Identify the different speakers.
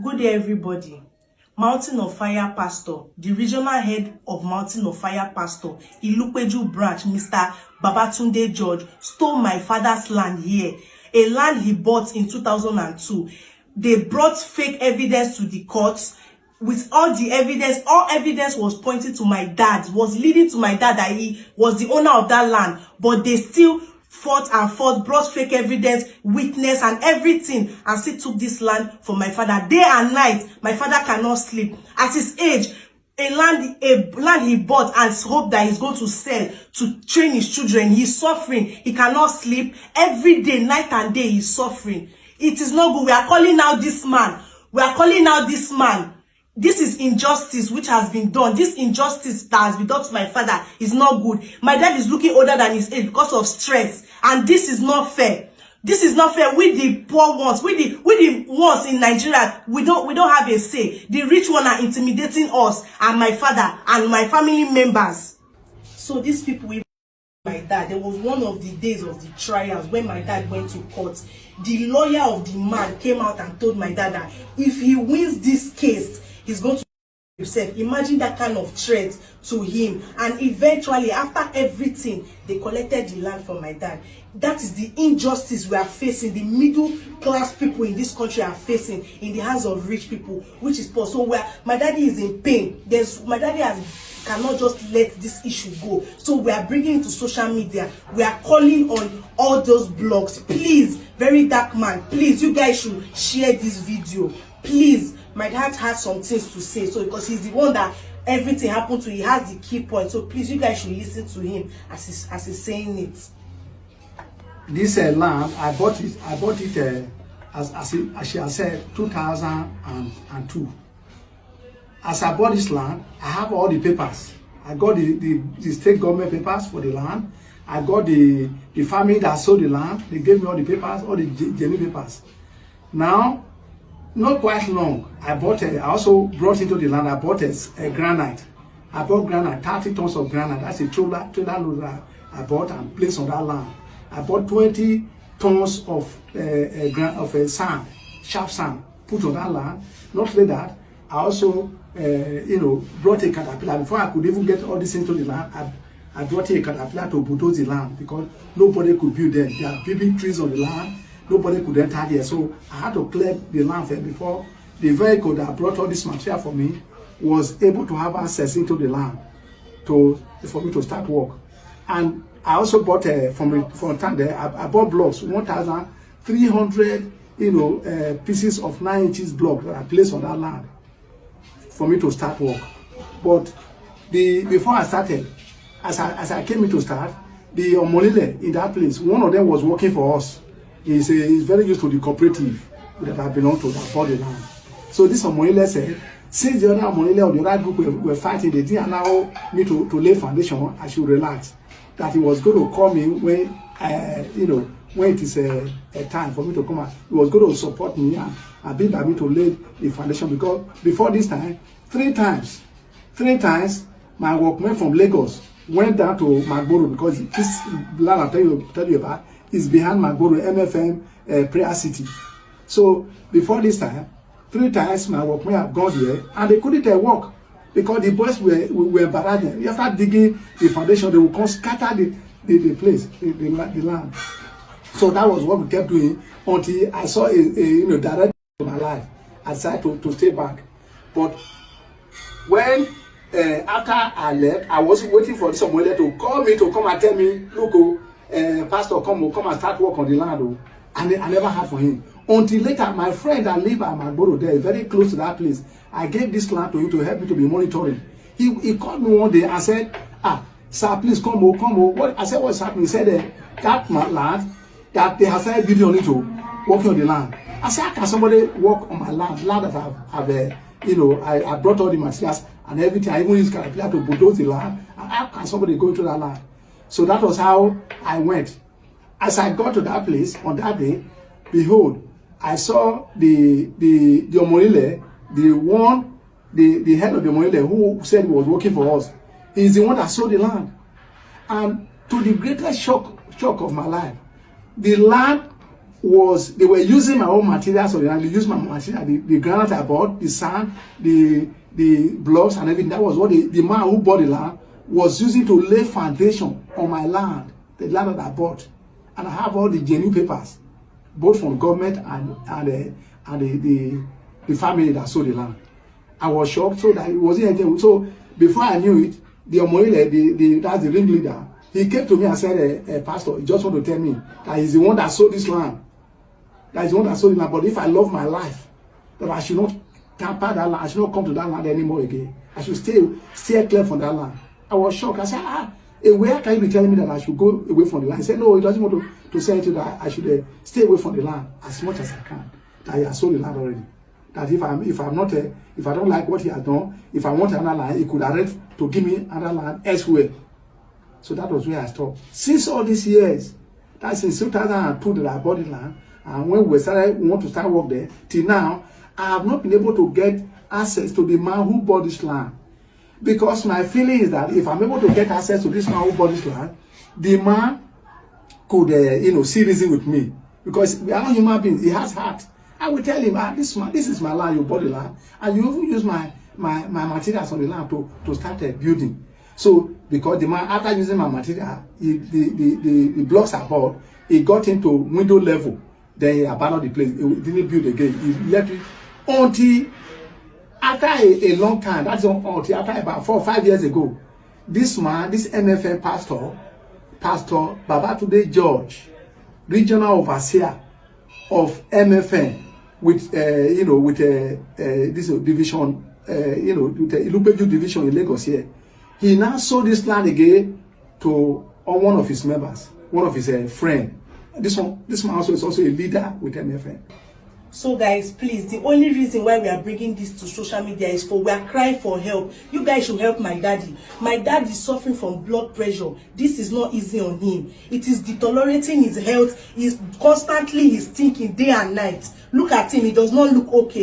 Speaker 1: Good day, everybody. Mountain of Fire Pastor, the regional head of Mountain of Fire Pastor, Ilupeju branch, Mr. Babatunde George, stole my father's land here, a land he bought in 2002. They brought fake evidence to the courts. With all evidence was pointing to my dad, was leading to my dad that he was the owner of that land, but they still fought, brought fake evidence, witness and everything, and still took this land from my father. Day and night, my father cannot sleep. At his age, a land he bought and hope that he's going to sell to train his children. He's suffering. He cannot sleep. Every day, night and day, he's suffering. It is not good. We are calling out this man. This is injustice which has been done. This injustice that has been done to my father is not good. My dad is looking older than his age because of stress. And this is not fair. This is not fair. We the poor ones, we the ones in Nigeria, we don't have a say. The rich ones are intimidating us and my father and my family members. So these people with my dad, there was one of the days of the trials when my dad went to court. The lawyer of the man came out and told my dad that if he wins this case, he's going to himself. Imagine that kind of threat to him. And eventually, after everything, they collected the land from my dad. That is the injustice we are facing, the middle class people in this country are facing in the hands of rich people, which is poor. So where my daddy is in pain, my daddy cannot just let this issue go. So we are bringing it to social media. We are calling on all those blogs. Please, very dark man, please, you guys should share this video. Please. My dad has some things to say, so because he's the one that everything happened to, he has the key point. So please, you guys should listen to him as he's saying it.
Speaker 2: This land, I bought it as she has said, 2002. As I bought this land, I have all the papers. I got the state government papers for the land. I got the family that sold the land. They gave me all the papers, all the genuine papers. Now, not quite long, I also brought into the land, I bought a granite. I bought granite, 30 tons of granite. That's a trailer load that I bought and placed on that land. I bought 20 tons of sand, sharp sand, put on that land. Not only that, I also, brought a caterpillar. Before I could even get all this into the land, I brought a caterpillar to bulldoze the land because nobody could build there. There are big trees on the land. Nobody could enter there, so I had to clear the land first before the vehicle that brought all this material for me was able to have access into the land for me to start work. And I also bought from time there. I bought blocks, 1,300 pieces of 9 inches block that I placed on that land for me to start work. But before I started, as I came in to start, the Omolile in that place, one of them was working for us. He's very used to the cooperative that I belong to that bought the land. So this Omoile said, since the other Omoile or the other group were fighting, they didn't allow me to lay foundation. I should relax. That he was going to call me when when it is a time for me to come out. He was going to support me and be by me to lay the foundation, because before this time, three times, my workmen from Lagos went down to Magboro, because this land I'll tell you about is behind Magboro, MFM Prayer City. So before this time, 3 times my workmen have gone there and they couldn't work because the boys were barraging. After digging the foundation, they would come scatter the place, the land. So that was what we kept doing until I saw a direction in my life. I decided to stay back. But when after I left, I was waiting for someone to call me to come and tell me, look, Pastor, come and start work on the land. And I never heard from him. Until later, my friend that live at Magboro there, very close to that place, I gave this land to him to help me to be monitoring. He called me one day and said, sir, please come. What? I said, what's happening? He said, that land, that they have started building on it to working on the land. I said, how can somebody work on my land that I brought all the materials and everything. I even used caterpillar to bulldoze the land. And how can somebody go into that land? So that was how I went. As I got to that place on that day, behold, I saw the Omoile, the head of the Omoile who said he was working for us. He's the one that sold the land. And to the greatest shock of my life, the land was they were using my own materials on the land. They used my material, the granite I bought, the sand, the blocks and everything. That was what the man who bought the land was using to lay foundation on my land, the land that I bought. And I have all the genuine papers, both from government and the family that sold the land. I was shocked, so that it wasn't anything. So before I knew it, the Omoile, that's the ringleader, he came to me and said, Pastor, he just want to tell me that he's the one that sold this land. That is the one that sold the land. But if I love my life, that I should not tamper that land, I should not come to that land anymore again. I should stay clear from that land. I was shocked. I said, where can you be telling me that I should go away from the land? He said, no, he doesn't want to say to that I should stay away from the land as much as I can. That he has sold the land already. That if I don't like what he has done, if I want another land, he could arrange to give me another land elsewhere. So that was where I stopped. Since all these years, that's since 2002 that I bought the land, and when we want to start work there, till now, I have not been able to get access to the man who bought this land. Because my feeling is that if I'm able to get access to this man who bought this land, the man could, see reason with me. Because we are not human beings, he has heart. I will tell him, this is my land, you bought the land, and you even use my materials on the land to start building. So, because the man, after using my material, the blocks I bought, he got into window level. Then he abandoned the place. He didn't build again. He left it until after a long time. That's until after about 4 or 5 years ago. This man, this MFM Pastor Babatunde George, regional overseer of MFM, with this division, with the Ilupeju division in Lagos here. He now sold this land again to one of his members, one of his friends. This man also is also a leader with MFN.
Speaker 1: So guys, please, the only reason why we are bringing this to social media is we are crying for help. You guys should help my daddy. My dad is suffering from blood pressure. This is not easy on him. It is deteriorating his health. He's thinking day and night. Look at him, he does not look okay.